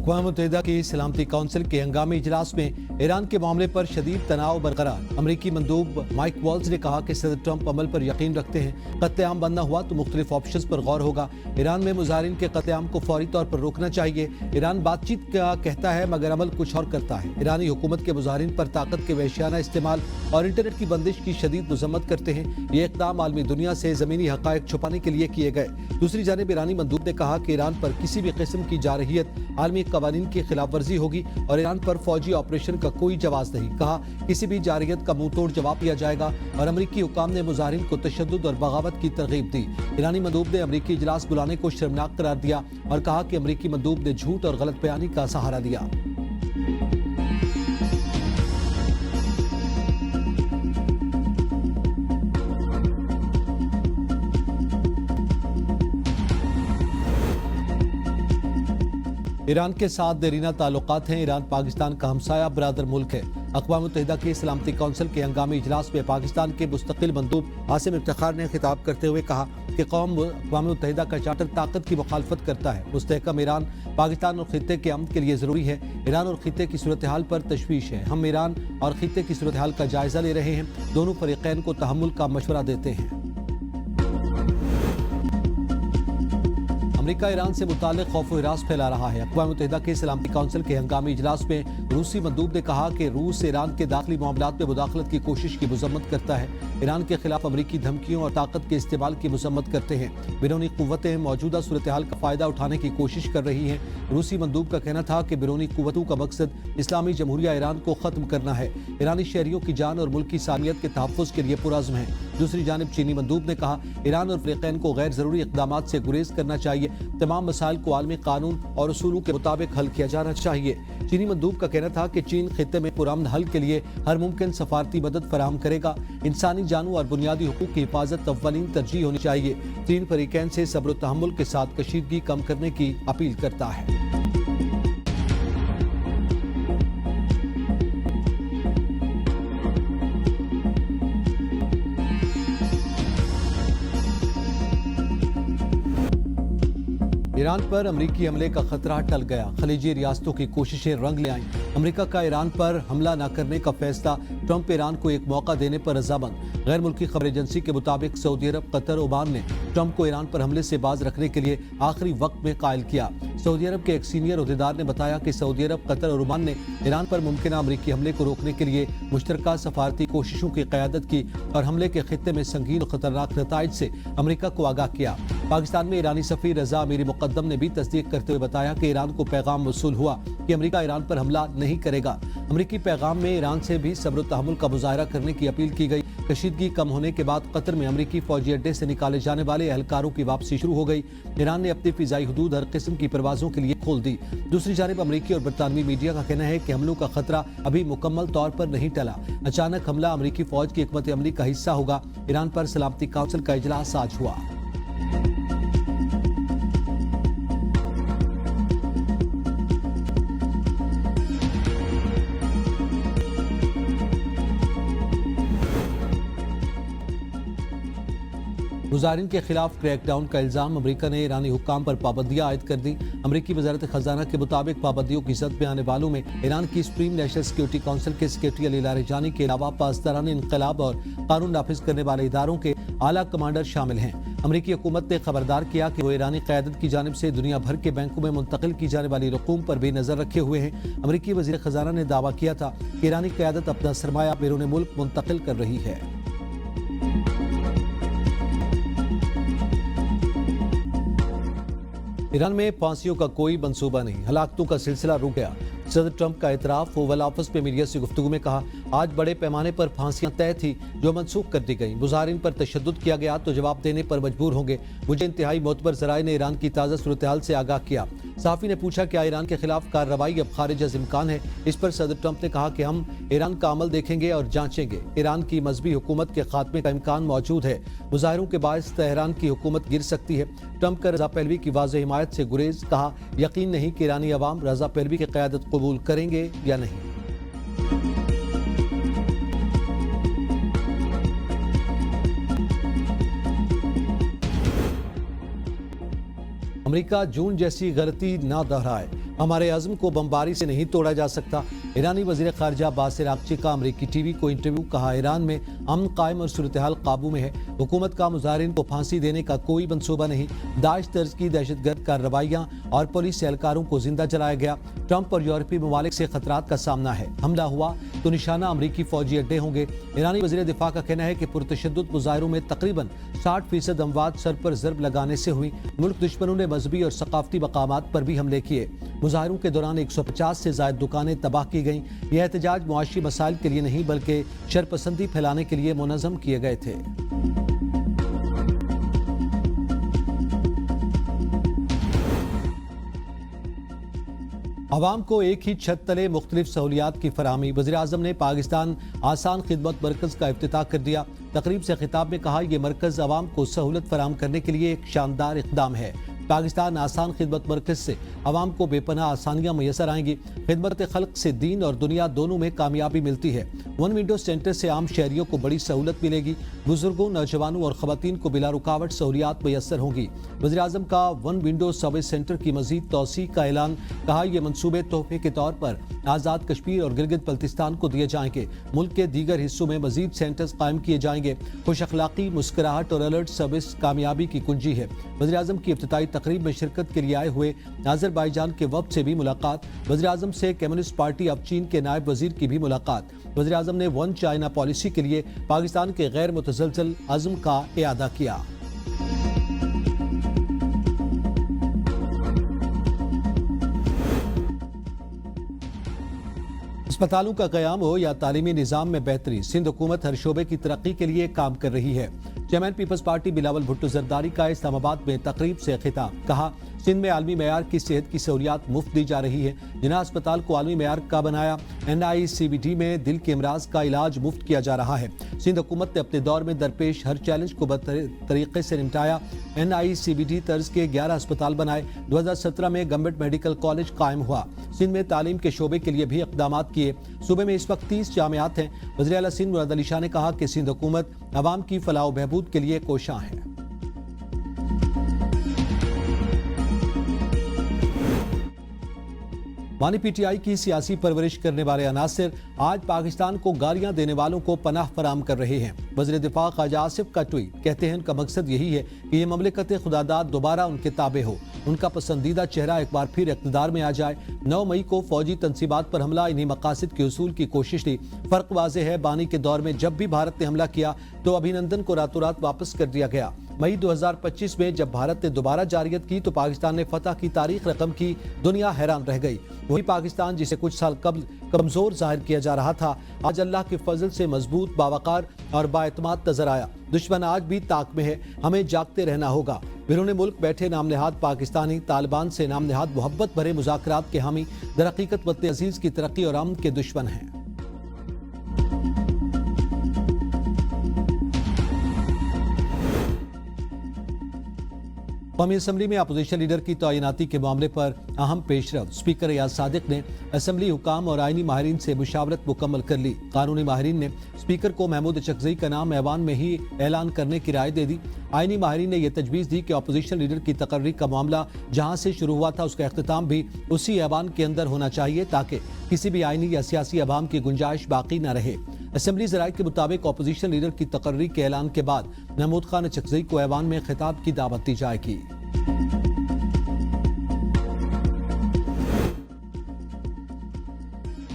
अक़वाम मुत्तहिदा की सलामती काउंसिल के हंगामी इजलास में ईरान के मामले पर शदीद तनाव बरकरार। अमरीकी मंदूब माइक वॉल्स ने कहा कि सदर ट्रंप अमल पर यकीन रखते हैं, कत्लेआम बंद न हुआ तो मुख्तलिफ ऑप्शंस पर गौर होगा। ईरान में मुजाहिरीन के कत्लेआम को फौरी तौर पर रोकना चाहिए। ईरान बातचीत का कहता है मगर अमल कुछ और करता है। ईरानी हुकूमत के मुजाहिरीन पर ताकत के वहशियाना इस्तेमाल और इंटरनेट की बंदिश की शदीद मजम्मत करते हैं। ये इक़दाम आलमी दुनिया से ज़मीनी हक़ाइक़ छुपाने के लिए किए गए। दूसरी जानिब ईरानी मंदूब ने कहा कि ईरान पर किसी भी किस्म की जारहियत आलमी कवानीन की खिलाफ वर्जी होगी और ईरान पर फौजी ऑपरेशन का कोई जवाब नहीं। कहा किसी भी जारहियत का मुंह तोड़ जवाब दिया जाएगा और अमरीकी हुकाम ने मुजाहिरीन को तशद्दुद और बगावत की तरगीब दी। ईरानी मंदूब ने अमरीकी इजलास बुलाने को शर्मनाक करार दिया और कहा कि अमरीकी मंदूब ने झूठ और गलत बयानी का सहारा दिया। ईरान के साथ देरीना ताल्लुकात हैं। ईरान पाकिस्तान का हमसाया बरादर मुल्क है। अक़वाम मुत्तहिदा की सलामती काउंसिल के हंगामी इजलास में पाकिस्तान के मुस्तकिल मंदूब आसिम इफ्तिखार ने खिताब करते हुए कहा कि अक़वाम मुत्तहिदा का चार्टर ताकत की मुखालफत करता है। मुस्तहकम ईरान पाकिस्तान और खित्ते के अमन के लिए ज़रूरी है। ईरान और खित्ते की सूरत हाल पर तशवीश है। हम ईरान और खित्ते की सूरत हाल का जायज़ा ले रहे हैं। दोनों फरीक़ैन को तहम्मुल का मशवरा देते हैं। अमरीका ईरान से मुताल्लिक़ खौफ व हिरास फैला रहा है। अक़वाम मुत्तहिदा के सलामती काउंसिल के हंगामी इजलास में रूसी मंदूब ने कहा कि रूस ईरान के दाखिली मामलात में मुदाखलत की कोशिश की मज़म्मत करता है। ईरान के खिलाफ अमरीकी धमकियों और ताकत के इस्तेमाल की मज़म्मत करते हैं। बैरूनी क़ुव्वतें मौजूदा सूरत हाल का फ़ायदा उठाने की कोशिश कर रही हैं। रूसी मंदूब का कहना था कि बैरूनी क़ुव्वतों का मकसद इस्लामी जमहूरिया ईरान को ख़त्म करना है। ईरानी शहरियों की जान और मुल्क की सामियत के तहफ़्फ़ुज़ के लिए पुरअज़्म है। दूसरी जानिब चीनी मंदूब ने कहा ईरान और फ़रीक़ैन को गैर ज़रूरी इक़दामात से गुरेज करना चाहिए। तमाम मसाइल को आलमी कानून और उसूलों के मुताबिक हल किया जाना चाहिए। चीनी मंदूब का कहना था कि चीन खित्ते में पुरअमन हल के लिए हर मुमकिन सफारती मदद फराहम करेगा। इंसानी जानों और बुनियादी हुकूक की हिफाजत अव्वलीन तरजीह होनी चाहिए। तीन फरीक़ैन से सब्र व तहम्मुल के साथ कशीदगी कम करने की अपील करता है। ईरान पर अमरीकी हमले का खतरा टल गया। खलीजी रियासतों की कोशिशें रंग ले आईं। अमरीका का ईरान पर हमला न करने का फैसला। ट्रंप ईरान को एक मौका देने पर रजामंद। गैर मुल्की खबर एजेंसी के मुताबिक सऊदी अरब, कतर, ओमान ने ट्रंप को ईरान पर हमले से बाज रखने के लिए आखिरी वक्त में कायल किया। सऊदी अरब के एक सीनियर ओहदेदार ने बताया कि सऊदी अरब, कतर और ओमान ने ईरान पर मुमकिन अमरीकी हमले को रोकने के लिए मुश्तरका सफारती कोशिशों की क़यादत की और हमले के खित्ते में संगीन और खतरनाक नताइज से अमरीका को आगाह किया। पाकिस्तान में ईरानी सफ़ीर रजा अमीरी मुक़द्दम ने भी तस्दीक करते हुए बताया कि ईरान को पैगाम मौसूल हुआ कि अमरीका ईरान पर हमला नहीं करेगा। अमरीकी पैगाम में ईरान से भी सब्र व तहम्मुल का मुजाहरा करने की अपील की गई। कशीदगी कम होने के बाद कतर में अमरीकी फौजी अड्डे से निकाले जाने वाले एहलकारों की वापसी शुरू हो गई। ईरान ने अपनी फिजाई हदूद हर किस्म की परवाजों के लिए खोल दी। दूसरी जानिब अमरीकी और बरतानवी मीडिया का कहना है कि हमलों का खतरा अभी मुकम्मल तौर पर नहीं टला। अचानक हमला अमरीकी फौज की हिकमत अमली का हिस्सा होगा। ईरान पर सलामती काउंसिल का इजलास आज हुआ। मुजाहिरीन के खिलाफ क्रैकडाउन का इल्जाम। अमरीका ने ईरानी हुक्काम पर पाबंदियां आयद कर दी। अमरीकी वज़ारत ख़जाना के मुताबिक पाबंदियों की जद में आने वालों में ईरान की सुप्रीम नेशनल सिक्योरिटी काउंसिल के सेक्रेटरी अली लारिजानी के अलावा पासदारान इनकलाब और कानून नाफिज करने वाले इदारों के आला कमांडर शामिल हैं। अमरीकी हुकूमत ने खबरदार किया कि वो ईरानी क़यादत की जानिब से दुनिया भर के बैंकों में मुंतकिल की जाने वाली रकूम पर भी नज़र रखे हुए हैं। अमरीकी वज़ीर ख़जाना ने दावा किया था कि ईरानी क़यादत अपना सरमाया बैरून मुल्क मुंतकिल कर रही है। ईरान में फांसियों का कोई मंसूबा नहीं। हलाकतों का सिलसिला रुक गया। सदर ट्रंप का इतराफ। ओवल ऑफिस में मीडिया से गुफ्तगू में कहा आज बड़े पैमाने पर फांसियां तय थी जो मनसूख कर दी गई। मुजाहिरीन पर तशद्दुद किया गया तो जवाब देने पर मजबूर होंगे। मुझे इंतहाई मोतबर ज़राए ने ईरान की ताज़ा सूरत हाल से आगाह किया। सहाफ़ी ने पूछा क्या ईरान के खिलाफ कार्रवाई अब खारिज अज़ इम्कान है। इस पर सदर ट्रंप ने कहा कि हम ईरान का अमल देखेंगे और जांचेंगे। ईरान की मजहबी हुकूमत के खात्मे का इम्कान मौजूद है। मुजाहिरों के बायस तेहरान की हुकूमत गिर सकती है। ट्रंप का रजा पहलवी की वाज़ेह हिमायत से गुरेज। कहा यकीन नहीं कि ईरानी अवाम रजा पहलवी की क़यादत कबूल करेंगे या नहीं। अमेरिका जून जैसी गलती ना दोहराए। हमारे अज़्म को बमबारी से नहीं तोड़ा जा सकता। ईरानी वज़ीर ख़ारजा अब्बास अराग़ची का अमरीकी टीवी को इंटरव्यू। कहा, ईरान में अमन कायम और सूरत हाल काबू में है। हुकूमत का मुजाहिरीन को फांसी देने का कोई मंसूबा नहीं। दाइश तर्ज की दहशतगर्द कार्रवाइयाँ और पुलिस एहलकारों को जिंदा जलाया गया। ट्रंप और यूरोपीय ममालिक से खतरात का सामना है। हमला हुआ तो निशाना अमरीकी फौजी अड्डे होंगे। ईरानी वज़ीर दिफा का कहना है कि पुरतशद्दुद मुजाहिरों में तकरीबन 60% अमवात सर पर ज़र्ब लगाने से हुई। मुल्क दुश्मनों ने मजहबी और सकाफती मकामात पर भी हमले किए। मुजाहिरों के दौरान 150 से ज़ायद दुकानें तबाह की गईं। यह एहतजाज मुआशी मसाइल के लिए नहीं बल्कि शरपसंदी फैलाने के लिए मुनज़्ज़म किए गए थे। अवाम को एक ही छत तले मुख्तलिफ सहूलियात की फराहमी। वज़ीर आज़म ने पाकिस्तान आसान खिदमत मरकज़ का इफ्तिताह कर दिया। तकरीब से खिताब में कहा, यह मरकज़ अवाम को सहूलत फराहम करने के लिए एक शानदार इक़दाम है। पाकिस्तान आसान खिदमत मरकज़ से अवाम को बेपनाह आसानियाँ मैसर आएंगी। खिदमत खल्क से दीन और दुनिया दोनों में कामयाबी मिलती है। वन विंडो सेंटर से आम शहरियों को बड़ी सहूलत मिलेगी। बुजुर्गों, नौजवानों और ख़वातीन को बिला रुकावट सहूलियात मैसर होंगी। वज़ीर आज़म का वन विंडो सर्विस सेंटर की मज़ीद तोसी का ऐलान। कहा, यह मनसूबे तोहफे के तौर पर आज़ाद कश्मीर और गिलगित बल्तिस्तान को दिए जाएंगे। मुल्क के दीगर हिस्सों में मज़ीद सेंटर्स कायम किए जाएंगे। खुश अखलाक़ी, मुस्कुराहट और अलर्ट सर्विस कामयाबी की कुंजी है। वज़ीर आज़म की इफ्तिताई तकरीब में शिरकत के लिए आए हुए अज़रबैजान के वफ़द से भी मुलाकात। वज़ीर आज़म से कम्युनिस्ट पार्टी ऑफ चीन के नायब वज़ीर की भी मुलाकात। वज़ीर आज़म ने वन चाइना पॉलिसी के लिए पाकिस्तान के गैर मुतज़लज़ल अज़्म का इआदा किया। अस्पतालों का क़याम हो या तालीमी निज़ाम में बेहतरी, सिंध हुकूमत हर शोबे की तरक्की के लिए काम कर रही है। चेयरमैन पीपल्स पार्टी बिलावल भुट्टो ज़रदारी का इस्लामाबाद में तकरीब से खिताब। कहा, सिंध में आलमी मेयार की सेहत की सहूलियात मुफ्त दी जा रही है। जिना अस्पताल को आलमी मेयार का बनाया। NICBD में दिल के अमराज का इलाज मुफ्त किया जा रहा है। सिंध हुकूमत ने अपने दौर में दरपेश हर चैलेंज को तरीके से निपटाया। NICBD तर्ज के 11 अस्पताल बनाए। 2017 में गवर्नमेंट मेडिकल कॉलेज कायम हुआ। सिंध में तालीम के शोबे के लिए भी इक़दामात किए। सूबे में इस वक्त 30 जामियात हैं। वज़ीर आला सिंध मुराद अली शाह ने कहा कि सिंध हुकूमत अवाम की फलाह व बहबूद के लिए कोशां है। मानी PTI की सियासी परवरिश करने वाले अनासिर आज पाकिस्तान को गालियां देने वालों को पनाह फराम कर रहे हैं। वज़ीर दिफा ख्वाजा आसिफ का ट्वीट, कहते हैं उनका मकसद यही है कि ये ममलिकत खुदादाद दोबारा उनके ताबे हो, उनका पसंदीदा चेहरा एक बार फिर इक़्तिदार में आ जाए। 9 मई को फौजी तंसीबात पर हमला इन्हीं मकासद के उसूल की कोशिश थी। फ़र्क वाज़ेह है, बानी के दौर में जब भी भारत ने हमला किया तो अभिनंदन को रातों रात वापस कर दिया गया। मई 2025 में जब भारत ने दोबारा जारियत की तो पाकिस्तान ने फतह की तारीख रकम की। दुनिया हैरान रह गई। वही पाकिस्तान जिसे कुछ साल कबल कमजोर जाहिर किया जा रहा था, आज अल्लाह के फजल से मजबूत, बावकार और बाएतमाद नजर आया। दुश्मन आज भी ताक में है, हमें जागते रहना होगा। बिरूने मुल्क बैठे नामनहाद पाकिस्तानी तालिबान से नामनहाद मोहब्बत भरे मुज़ाकरात के हामी दरहकीकत वतन अजीज की तरक्की और अमन के दुश्मन हैं। कौमी असम्बली में अपोजिशन लीडर की तैनाती के मामले पर अहम पेशरफ। स्पीकर रियाज सादिक ने असम्बली हुकाम और आईनी माहिरीन से मुशावरत मुकम्मल कर ली। कानूनी माहिरीन ने स्पीकर को महमूद चकजई का नाम ऐवान में ही ऐलान करने की राय दे दी। आईनी माहिरीन ने यह तजवीज़ दी कि अपोजिशन लीडर की तकर्री का मामला जहाँ से शुरू हुआ था उसका अख्तिताम भी उसी ऐवान के अंदर होना चाहिए ताकि किसी भी आईनी या सियासी अवाम की गुंजाइश बाकी न रहे। असेंबली ज़राए के मुताबिक अपोजिशन लीडर की तकर्री के ऐलान के बाद महमूद खान चकजई को ऐवान में खिताब की दावत दी जाएगी।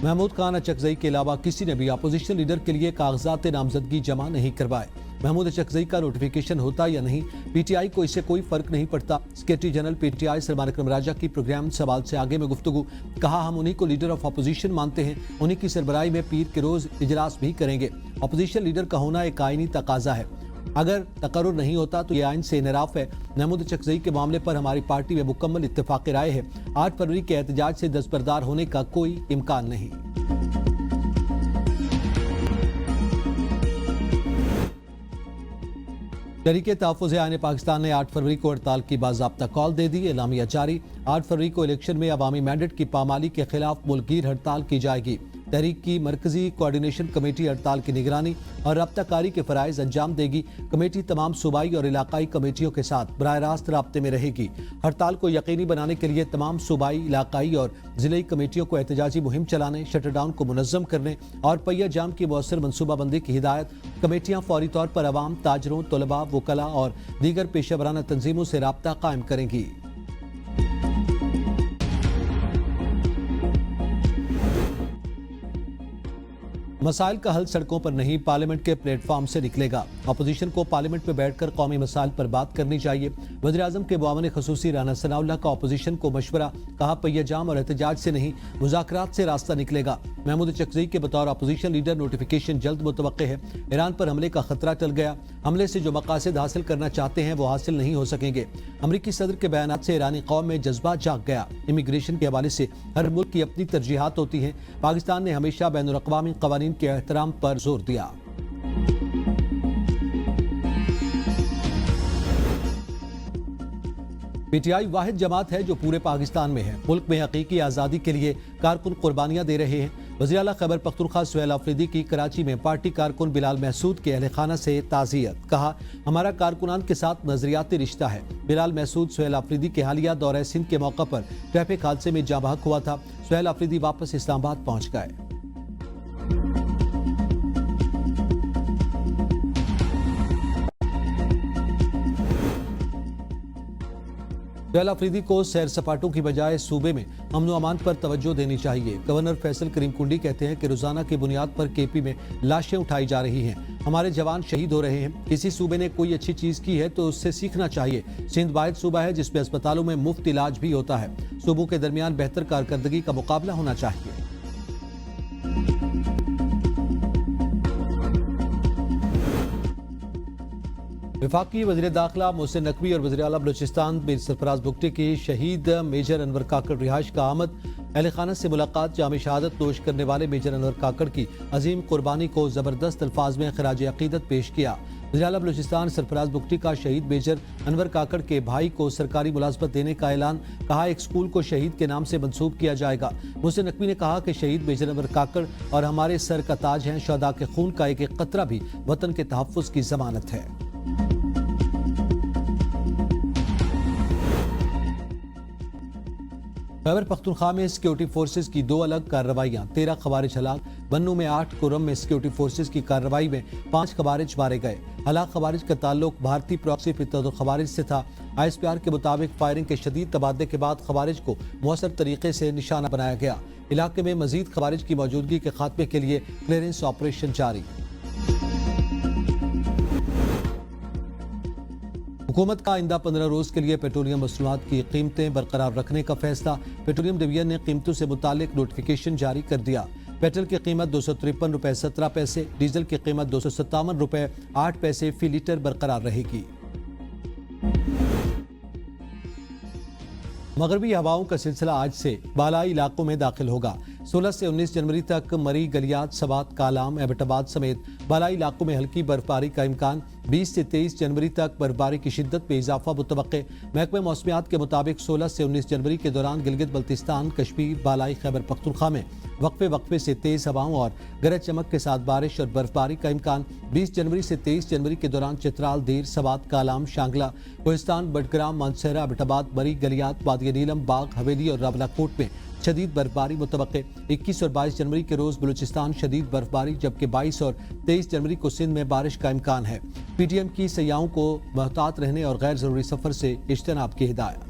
महमूद खान चकजई के अलावा किसी ने भी अपोजिशन लीडर के लिए कागजात नामजदगी जमा नहीं करवाए। महमूद चकजई का नोटिफिकेशन होता या नहीं, PTI को इससे कोई फर्क नहीं पड़ता। सेक्रेटरी जनरल PTI सलमान अकरम राजा की प्रोग्राम सवाल से आगे में गुफ्तगू। कहा, हम उन्हीं को लीडर ऑफ अपोजिशन मानते हैं, उन्हीं की सरबराही में पीर के रोज इजलास भी करेंगे। अपोजिशन लीडर का होना एक आईनी तकाजा है, अगर तकर्रुर नहीं होता तो यह आइन से इनराफ है। महमूद चकजई के मामले पर हमारी पार्टी में मुकम्मल इत्तेफाक राय है। 8 फरवरी के एहतजाज से दस्तबरदार होने का कोई इम्कान नहीं। तहरीके तहफ़्फ़ुज़ आईन पाकिस्तान ने 8 फरवरी को हड़ताल की बाज़ाब्ता कॉल दे दी। एलामिया जारी। 8 फरवरी को इलेक्शन में अवामी मैंडेट की पामाली के खिलाफ मुल्कगीर हड़ताल की जाएगी। تحریک کی مرکزی کوارڈینیشن کمیٹی ہڑتال کی نگرانی اور رابطہ کاری کے فرائض انجام دے گی۔ کمیٹی تمام صوبائی اور علاقائی کمیٹیوں کے ساتھ براہ راست رابطے میں رہے گی۔ ہڑتال کو یقینی بنانے کے لیے تمام صوبائی، علاقائی اور ضلعی کمیٹیوں کو احتجاجی مہم چلانے، شٹر ڈاؤن کو منظم کرنے اور پہیہ جام کی مؤثر منصوبہ بندی کی ہدایت۔ کمیٹیاں فوری طور پر عوام، تاجروں، طلباء، وکلاء اور دیگر پیشہ ورانہ تنظیموں سے رابطہ قائم کریں گی۔ مسائل کا حل سڑکوں پر نہیں، پارلیمنٹ کے پلیٹ فارم سے نکلے گا۔ اپوزیشن کو پارلیمنٹ میں بیٹھ کر قومی مسائل پر بات کرنی چاہیے۔ وزیراعظم کے معاون خصوصی رانا ثناء اللہ کا اپوزیشن کو مشورہ، کہا پہیہ جام اور احتجاج سے نہیں، مذاکرات سے راستہ نکلے گا۔ محمود چکزئی کے بطور اپوزیشن لیڈر نوٹیفیکیشن جلد متوقع ہے۔ ایران پر حملے کا خطرہ ٹل گیا، حملے سے جو مقاصد حاصل کرنا چاہتے ہیں وہ حاصل نہیں ہو سکیں گے۔ امریکی صدر کے بیانات سے ایرانی قوم میں جذبہ جاگ گیا۔ امیگریشن کے حوالے سے ہر ملک کی اپنی ترجیحات ہوتی ہیں، پاکستان نے ہمیشہ بین الاقوامی قوانین کے احترام پر زور دیا۔ پی ٹی آئی واحد جماعت ہے جو پورے پاکستان میں ہے۔ ملک میں حقیقی آزادی کے لیے کارکن قربانیاں دے رہے ہیں۔ وزیر اعلیٰ خیبر پختونخوا سہیل آفریدی کی کراچی میں پارٹی کارکن بلال محسود کے اہل خانہ سے تعزیت، کہا ہمارا کارکنان کے ساتھ نظریاتی رشتہ ہے۔ بلال محسود سہیل آفریدی کے حالیہ دورہ سندھ کے موقع پر ٹریفک حادثے میں جاں بحق ہوا تھا۔ سہیل آفریدی واپس اسلام آباد پہنچ گئے۔ سہیل آفریدی کو سیر سپاٹوں کی بجائے صوبے میں امن و امان پر توجہ دینی چاہیے۔ گورنر فیصل کریم کنڈی کہتے ہیں کہ روزانہ کی بنیاد پر کے پی میں لاشیں اٹھائی جا رہی ہیں، ہمارے جوان شہید ہو رہے ہیں۔ کسی صوبے نے کوئی اچھی چیز کی ہے تو اس سے سیکھنا چاہیے۔ سندھ واحد صوبہ ہے جس میں اسپتالوں میں مفت علاج بھی ہوتا ہے۔ صوبوں کے درمیان بہتر کارکردگی کا مقابلہ ہونا چاہیے۔ وفاقی وزیر داخلہ محسن نقوی اور وزیر اعلیٰ بلوچستان میر سرفراز بگٹی کی شہید میجر انور کاکڑ رہائش کا آمد، اہل خانہ سے ملاقات، جام شہادت نوش کرنے والے میجر انور کاکڑ کی عظیم قربانی کو زبردست الفاظ میں خراج عقیدت پیش کیا۔ وزیر اعلیٰ بلوچستان سرفراز بگٹی کا شہید میجر انور کاکڑ کے بھائی کو سرکاری ملازمت دینے کا اعلان، کہا ایک سکول کو شہید کے نام سے منسوب کیا جائے گا۔ محسن نقوی نے کہا کہ شہید میجر انور کاکڑ اور ہمارے سر کا تاج ہیں، شہداء کے خون کا ایک ایک قطرہ بھی وطن کے تحفظ کی ضمانت ہے۔ خیبر پختونخوا میں سیکیورٹی فورسز کی 2 الگ کارروائیاں، 13 خوارج ہلاک، بنوں میں 8، کرم میں سیکیورٹی فورسز کی کارروائی میں 5 خوارج مارے گئے۔ ہلاک خوارج کا تعلق بھارتی پراکسی فتنۃ الخوارج سے تھا۔ آئی ایس پی آر کے مطابق فائرنگ کے شدید تبادلے کے بعد خوارج کو مؤثر طریقے سے نشانہ بنایا گیا۔ علاقے میں مزید خوارج کی موجودگی کے خاتمے کے لیے کلیئرنس آپریشن جاری۔ حکومت کا آئندہ 15 روز کے لیے پیٹرولیم مصنوعات کی قیمتیں برقرار رکھنے کا فیصلہ، پیٹرولیم ڈویژن نے قیمتوں سے متعلق نوٹیفیکیشن جاری کر دیا۔ پیٹرول کی قیمت 253 روپے 17 پیسے، ڈیزل کی قیمت 257 روپے 8 پیسے فی لیٹر برقرار رہے گی۔ مغربی ہواؤں کا سلسلہ آج سے بالائی علاقوں میں داخل ہوگا۔ 16 سے 19 جنوری تک مری، گلیات، سوات، کالام، ایبٹ آباد سمیت بالائی علاقوں میں ہلکی برفباری کا امکان۔ 20 سے 23 جنوری تک برفباری کی شدت میں اضافہ متوقع۔ محکمہ موسمیات کے مطابق 16 سے 19 جنوری کے دوران گلگت بلتستان، کشمیر، بالائی خیبر پختونخوا میں وقفے سے تیز ہواؤں اور گرج چمک کے ساتھ بارش اور برفباری کا امکان۔ 20 جنوری سے 23 جنوری کے دوران چترال، دیر، سوات، کالام، شانگلہ، کوہستان، بٹگرام، مانسہرہ، ایبٹ آباد، مری، گلیات، وادی نیلم، باغ، حویلی اور راولاکوٹ میں شدید برفباری متوقع۔ 21 اور 22 جنوری کے روز بلوچستان شدید برفباری، جبکہ 22 اور 23 جنوری کو سندھ میں بارش کا امکان ہے۔ پی ٹی ایم کی سیاحوں کو محتاط رہنے اور غیر ضروری سفر سے اجتناب کی ہدایت۔